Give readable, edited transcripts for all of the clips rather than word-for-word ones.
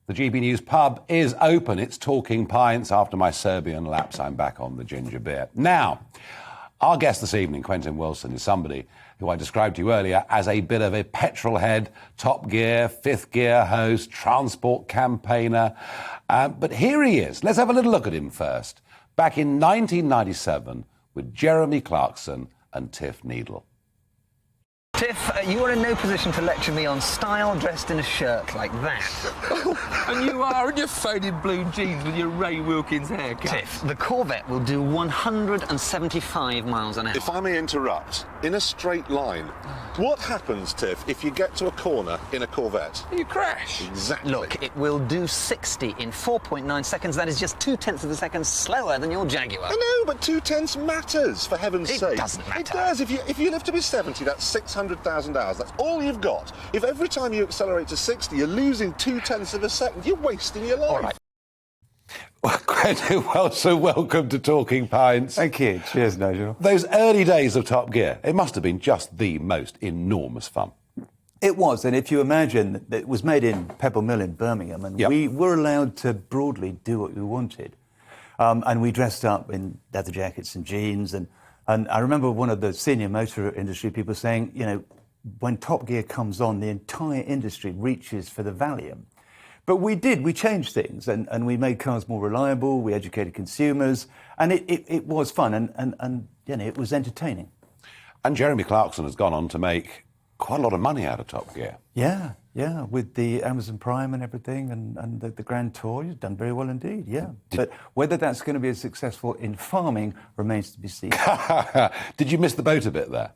The GBNews pub is open. It's talking pints. After my Serbian lapse, I'm back on the ginger beer. Now, our guest this evening, Quentin Willson, is somebody who I described to you earlier as a bit of a petrol head, Top Gear, Fifth Gear host, transport campaigner. But here he is. Let's have a little look at him first. Back in 1997 with Jeremy Clarkson and Tiff Needle. Tiff, you are in no position to lecture me on style dressed in a shirt like that. And you are in your faded blue jeans with your Ray Wilkins haircut. Tiff, the Corvette will do 175 miles an hour. If I may interrupt, in a straight line, what happens, Tiff, if you get to a corner in a Corvette? You crash. Exactly. Look, it will do 60 in 4.9 seconds. That is just 0.2 of a second slower than your Jaguar. I know, but 0.2 matters, for heaven's sake. It doesn't matter. It does. If you live to be 70, that's 600,000 hours. That's all you've got. If every time you accelerate to 60, you're losing 0.2 of a second, you're wasting your life. All right. Well, Quentin Willson, welcome to Talking Pints. Thank you. Cheers, Nigel. Those early days of Top Gear, it must have been just the most enormous fun. It was, and if you imagine that it was made in Pebble Mill in Birmingham, and we were allowed to broadly do what we wanted. And we dressed up in leather jackets and jeans, and I remember one of the senior motor industry people saying, you know, when Top Gear comes on, the entire industry reaches for the Valium. But we changed things, and we made cars more reliable, we educated consumers, and it was fun, and you know, it was entertaining. And Jeremy Clarkson has gone on to make quite a lot of money out of Top Gear. Yeah, with the Amazon Prime and everything, and the Grand Tour, he's done very well indeed, yeah. But whether that's going to be as successful in farming remains to be seen. Did you miss the boat a bit there?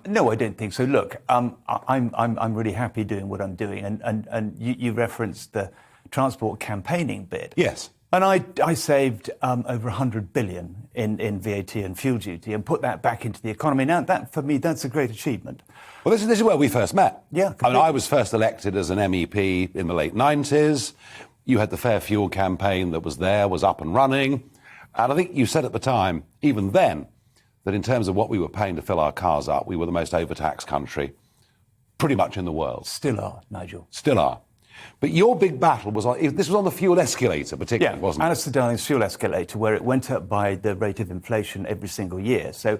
No, I don't think so. Look, I'm really happy doing what I'm doing, and you referenced the transport campaigning bit. Yes. And I saved over 100 billion in VAT and fuel duty and put that back into the economy. Now, that for me, that's a great achievement. Well, this is where we first met. Yeah. I mean, I was first elected as an MEP in the late 90s. You had the Fair Fuel campaign that was up and running. And I think you said at the time, even then, that in terms of what we were paying to fill our cars up, we were the most overtaxed country pretty much in the world. Still are, Nigel. Still are. But your big battle was this was on the fuel escalator particularly, wasn't it? Alistair Darling's fuel escalator, where it went up by the rate of inflation every single year. So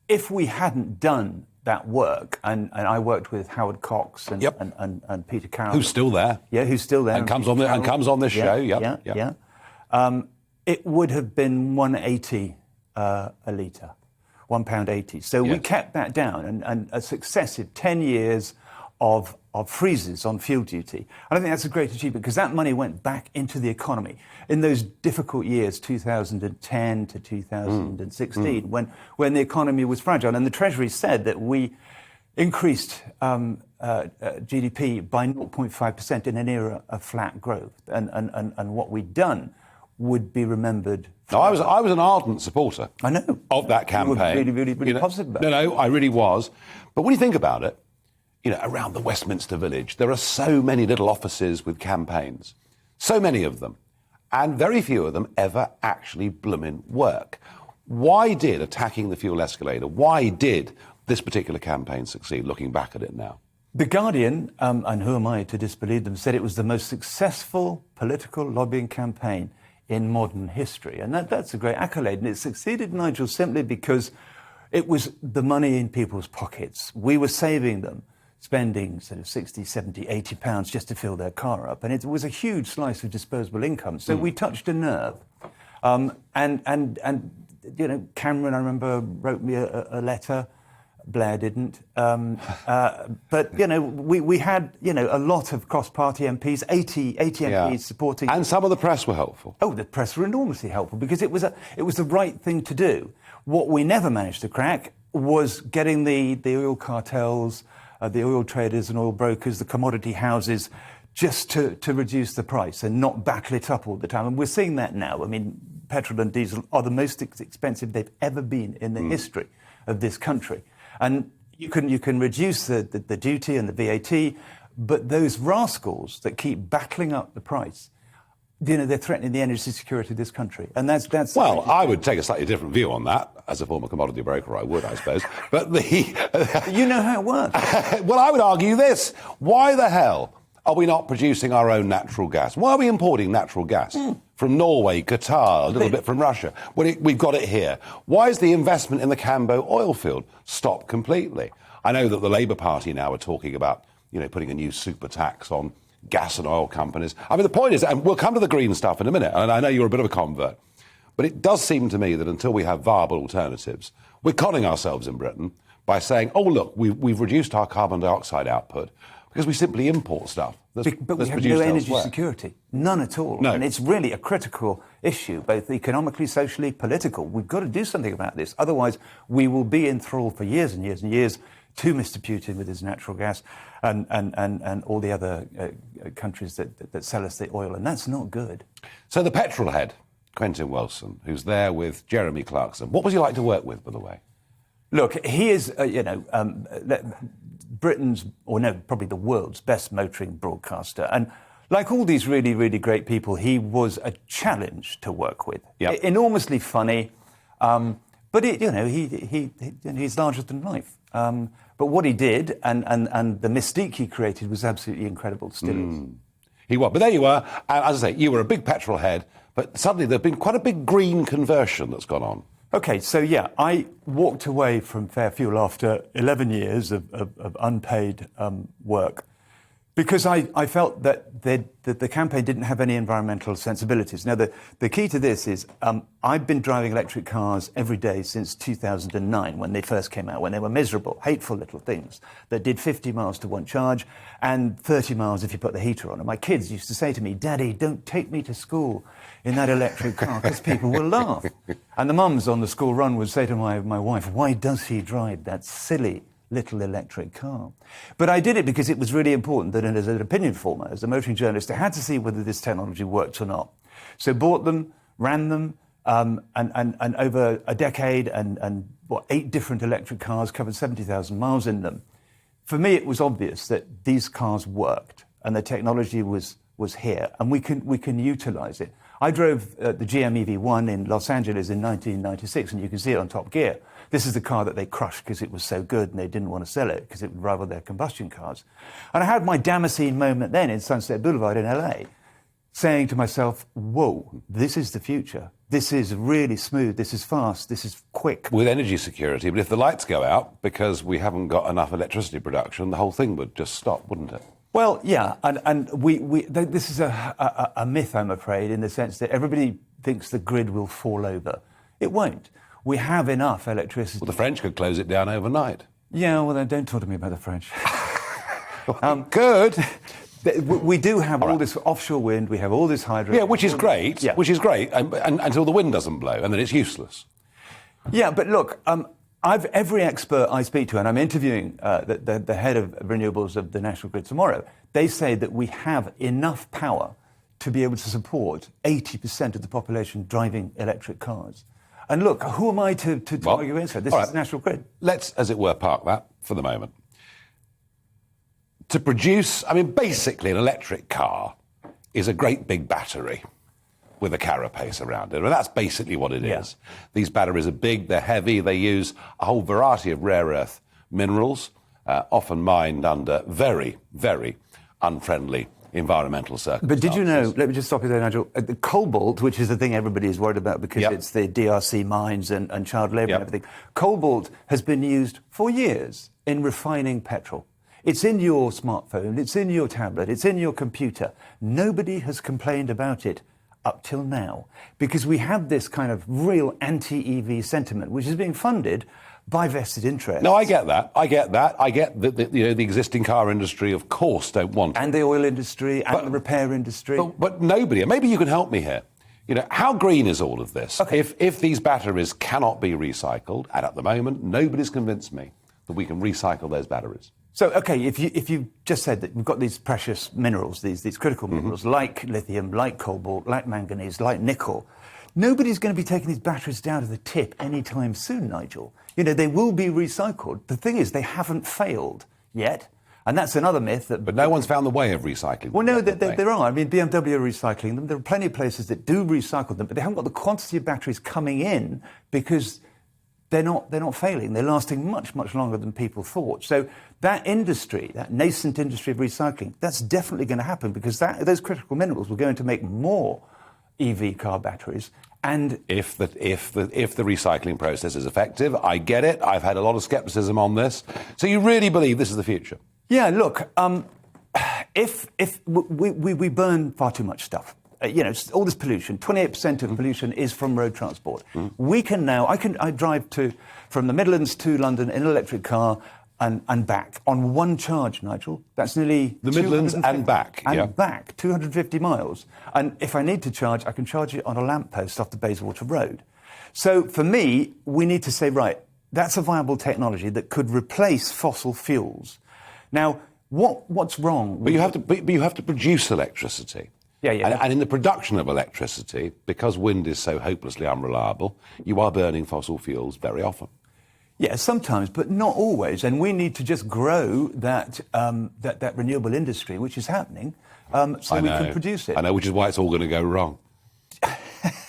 if we hadn't done that work, and I worked with Howard Cox and Peter Carroll. Who's still there. Yeah, who's still there. And comes on this show. Yeah. It would have been 1.80 a litre. £1.80. So we kept that down, and a successive 10 years of freezes on fuel duty. And I think that's a great achievement because that money went back into the economy in those difficult years, 2010 to 2016, when the economy was fragile. And the Treasury said that we increased GDP by 0.5% in an era of flat growth. And what we'd done would be remembered. No, I was an ardent supporter. I know. Of that campaign. You were really positive about it. No, I really was. But when you think about it, you know, around the Westminster Village, there are so many little offices with campaigns. So many of them. And very few of them ever actually bloomin' work. Why did attacking the fuel escalator, why did this particular campaign succeed, looking back at it now? The Guardian, and who am I to disbelieve them, said it was the most successful political lobbying campaign in modern history. And that's a great accolade. And it succeeded, Nigel, simply because it was the money in people's pockets. We were saving them, spending sort of 60, 70, 80 pounds just to fill their car up. And it was a huge slice of disposable income. So we touched a nerve. And you know, Cameron, I remember, wrote me a letter. Blair didn't. But, you know, we had, you know, a lot of cross-party MPs, 80 MPs supporting. And some of the press were helpful. Oh, the press were enormously helpful because it was the right thing to do. What we never managed to crack was getting the oil cartels, the oil traders and oil brokers, the commodity houses, just to reduce the price and not battle it up all the time. And we're seeing that now. I mean, petrol and diesel are the most expensive they've ever been in the history of this country. And you can reduce the duty and the VAT, but those rascals that keep battling up the price, you know, they're threatening the energy security of this country. And that's well, I would take a slightly different view on that. As a former commodity broker, I would, I suppose. But you know how it works. Well, I would argue this. Why the hell are we not producing our own natural gas? Why are we importing natural gas from Norway, Qatar, a little bit from Russia, when we've got it here? Why is the investment in the Cambo oil field stopped completely? I know that the Labour Party now are talking about, putting a new super tax on gas and oil companies. I mean, the point is, and we'll come to the green stuff in a minute, and I know you're a bit of a convert, but it does seem to me that until we have viable alternatives, we're conning ourselves in Britain by saying, oh, look, we've reduced our carbon dioxide output because we simply import stuff that's But we have produced no energy elsewhere. security. None at all. No. And it's really a critical issue, both economically, socially, political. We've got to do something about this. Otherwise, we will be enthralled for years and years and years to Mr. Putin with his natural gas and all the other countries that sell us the oil. And that's not good. So the petrol head, Quentin Willson, who's there with Jeremy Clarkson, what was he like to work with, by the way? Look, he is, Britain's, or no, probably the world's best motoring broadcaster. And like all these really, really great people, he was a challenge to work with. Yep. Enormously funny, but he's larger than life. But what he did and the mystique he created was absolutely incredible. Still is. He was. But there you were. And as I say, you were a big petrol head, but suddenly there's been quite a big green conversion that's gone on. OK, so yeah, I walked away from Fairfuel after 11 years of unpaid work because I felt that the campaign didn't have any environmental sensibilities. Now, the key to this is I've been driving electric cars every day since 2009 when they first came out, when they were miserable, hateful little things that did 50 miles to one charge and 30 miles if you put the heater on. And my kids used to say to me, Daddy, don't take me to school in that electric car because people will laugh. And the mums on the school run would say to my wife, why does he drive that silly little electric car? But I did it because it was really important that as an opinion former, as a motoring journalist, I had to see whether this technology worked or not. So bought them, ran them, and over a decade and 8 different electric cars, covered 70,000 miles in them. For me, it was obvious that these cars worked and the technology was here and we can utilize it. I drove the GM EV1 in Los Angeles in 1996, and you can see it on Top Gear. This is the car that they crushed because it was so good and they didn't want to sell it because it would rival their combustion cars. And I had my Damascene moment then in Sunset Boulevard in LA, saying to myself, whoa, this is the future. This is really smooth, this is fast, this is quick. With energy security, but if the lights go out because we haven't got enough electricity production, the whole thing would just stop, wouldn't it? Well, yeah, and this is a myth, I'm afraid, in the sense that everybody thinks the grid will fall over. It won't. We have enough electricity. Well, the French could close it down overnight. Yeah, well, then don't talk to me about the French. Good. We do have all this offshore wind, we have all this hydro. Yeah, which is great, yeah. Which is great, and until the wind doesn't blow, and then it's useless. Yeah, but look, every expert I speak to, and I'm interviewing the head of renewables of the National Grid tomorrow, they say that we have enough power to be able to support 80% of the population driving electric cars. And look, who am I to argue against that? This is the National Grid. Let's, as it were, park that for the moment. To produce, basically an electric car is a great big battery with a carapace around it. And that's basically what it is. These batteries are big, they're heavy, they use a whole variety of rare earth minerals, often mined under very, very unfriendly environmental circumstances. But did you know, let me just stop you there, Nigel, the cobalt, which is the thing everybody is worried about because it's the DRC mines and child labour and everything, cobalt has been used for years in refining petrol. It's in your smartphone, it's in your tablet, it's in your computer. Nobody has complained about it up till now, because we have this kind of real anti-EV sentiment, which is being funded by vested interests. No, I get that. I get that the existing car industry, of course, don't want it. And the oil industry and the repair industry. But nobody, maybe you can help me here. How green is all of this? Okay. If these batteries cannot be recycled, and at the moment, nobody's convinced me that we can recycle those batteries. So, OK, if you just said that we've got these precious minerals, these critical minerals, like lithium, like cobalt, like manganese, like nickel, nobody's going to be taking these batteries down to the tip anytime soon, Nigel. They will be recycled. The thing is, they haven't failed yet. And that's another myth. But no one's found the way of recycling them. Well, no, there are. BMW are recycling them. There are plenty of places that do recycle them, but they haven't got the quantity of batteries coming in because they're not failing. They're lasting much, much longer than people thought. So that industry, that nascent industry of recycling, that's definitely going to happen because those critical minerals were going to make more EV car batteries. And if the recycling process is effective, I get it. I've had a lot of scepticism on this. So you really believe this is the future? Yeah, look, if we burn far too much stuff. All this pollution, 28% of pollution is from road transport. We can now, I drive from the Midlands to London in an electric car and back on one charge, Nigel. That's nearly the Midlands and back. And back, 250 miles. And if I need to charge, I can charge it on a lamppost off the Bayswater Road. So for me, we need to say, right, that's a viable technology that could replace fossil fuels. Now, what's wrong? But you have to produce electricity. Yeah. And in the production of electricity, because wind is so hopelessly unreliable, you are burning fossil fuels very often. Yeah, sometimes, but not always. And we need to just grow that renewable industry, which is happening, so we can produce it. I know, which is why it's all going to go wrong.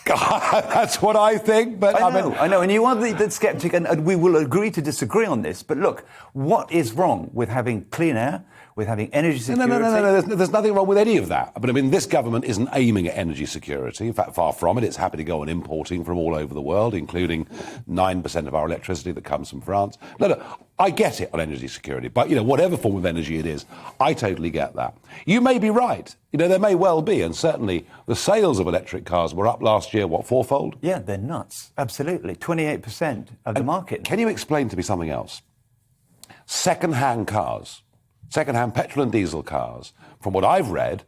That's what I think. But I know. And you are the sceptic, and we will agree to disagree on this. But look, what is wrong with having clean air, with having energy security? No. There's nothing wrong with any of that. But I mean, this government isn't aiming at energy security. In fact, far from it. It's happy to go on importing from all over the world, including 9% of our electricity that comes from France. No, I get it on energy security. But, whatever form of energy it is, I totally get that. You may be right. There may well be. And certainly the sales of electric cars were up last year, fourfold? Yeah, they're nuts. Absolutely. 28% of the market. Can you explain to me something else? Second-hand cars, second-hand petrol and diesel cars, from what I've read,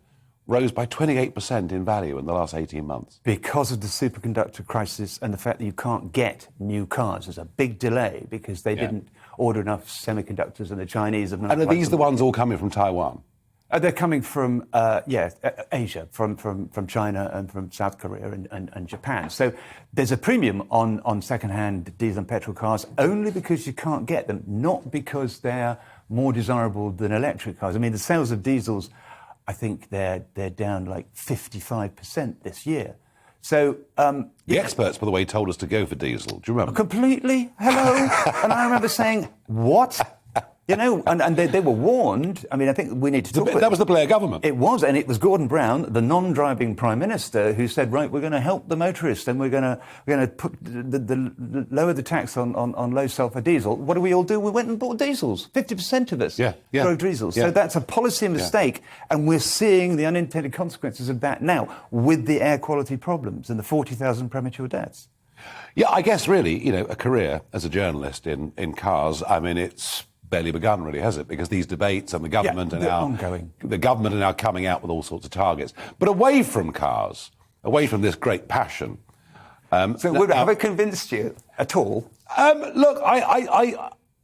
rose by 28% in value in the last 18 months. Because of the superconductor crisis and the fact that you can't get new cars. There's a big delay because they didn't order enough semiconductors, and the Chinese have not. And are these the ones all coming from Taiwan? They're coming from, Asia, from China and from South Korea and Japan. So there's a premium on second-hand diesel and petrol cars only because you can't get them, not because they're more desirable than electric cars. I mean, the sales of diesels, I think they're down like 55% this year. So the experts, by the way, told us to go for diesel. Do you remember? Completely. Hello. And I remember saying, what? And they were warned. I mean, I think we need to talk about that was the Blair government. It was, and it was Gordon Brown, the non-driving Prime Minister, who said, right, we're going to help the motorists and we're going to put lower the tax on low sulphur diesel. What do we all do? We went and bought diesels. 50% of us drove diesels. Yeah. So that's a policy mistake, and we're seeing the unintended consequences of that now with the air quality problems and the 40,000 premature deaths. Yeah, I guess really, a career as a journalist in cars, I mean, it's barely begun, really, has it? Because these debates and the government ongoing. The government are now coming out with all sorts of targets. But away from cars, away from this great passion. Have I convinced you at all? Look,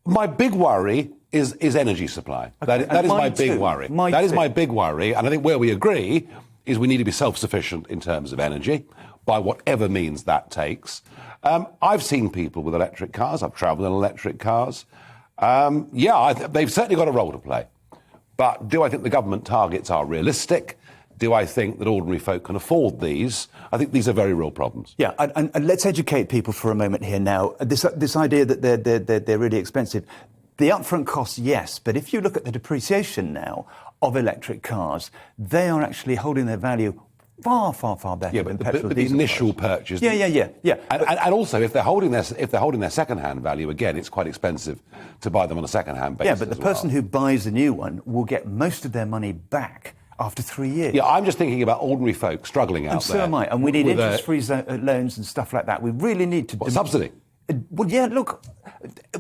my big worry is energy supply. Okay. That is my big too. worry. Mine that is too. my big worry. And I think where we agree is we need to be self-sufficient in terms of energy, by whatever means that takes. I've seen people with electric cars. I've travelled in electric cars. They've certainly got a role to play. But do I think the government targets are realistic? Do I think that ordinary folk can afford these? I think these are very real problems. Yeah, and let's educate people for a moment here now. This idea that they're really expensive. The upfront costs, yes, but if you look at the depreciation now of electric cars, they are actually holding their value far better than petrol. But the initial purchase. Yeah. And also, if they're holding their second-hand value, again, it's quite expensive to buy them on a second-hand basis. Yeah, but the person who buys the new one will get most of their money back after 3 years. Yeah, I'm just thinking about ordinary folk struggling out there. And so am I. And we need interest-free loans and stuff like that. We really need to... Subsidy? Well, yeah, look,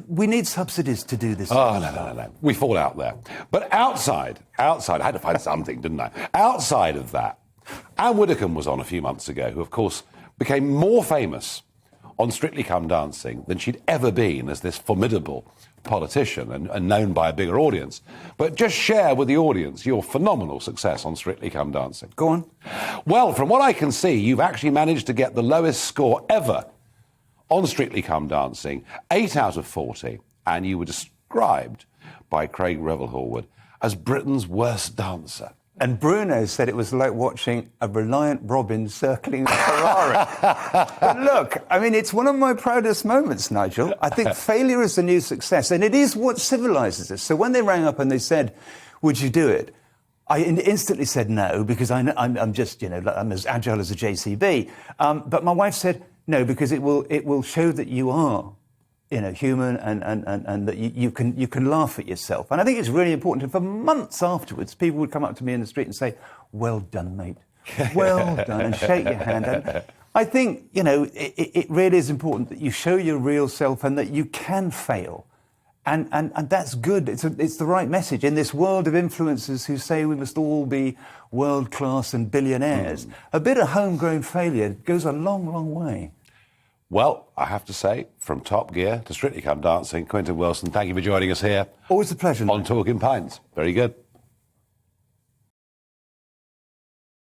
we need subsidies to do this. Oh, no. We fall out there. But outside, I had to find something, didn't I? Outside of that, Anne Widdecombe was on a few months ago, who, of course, became more famous on Strictly Come Dancing than she'd ever been as this formidable politician and known by a bigger audience. But just share with the audience your phenomenal success on Strictly Come Dancing. Go on. Well, from what I can see, you've actually managed to get the lowest score ever on Strictly Come Dancing, 8 out of 40, and you were described by Craig Revel-Horwood as Britain's worst dancer. And Bruno said it was like watching a Reliant Robin circling a Ferrari. But look, I mean, it's one of my proudest moments, Nigel. I think failure is the new success, and it is what civilises us. So when they rang up and they said, would you do it? I instantly said no, because I'm just, I'm as agile as a JCB. But my wife said no, because it will show that you are, human and that you can laugh at yourself. And I think it's really important. And for months afterwards, people would come up to me in the street and say, well done, mate. Well done, and shake your hand. And I think, it really is important that you show your real self and that you can fail. And that's good. It's the right message. In this world of influencers who say we must all be world-class and billionaires, a bit of homegrown failure goes a long, long way. Well, I have to say, from Top Gear to Strictly Come Dancing, Quentin Willson, thank you for joining us here. Always a pleasure. On Talking Pints. Very good.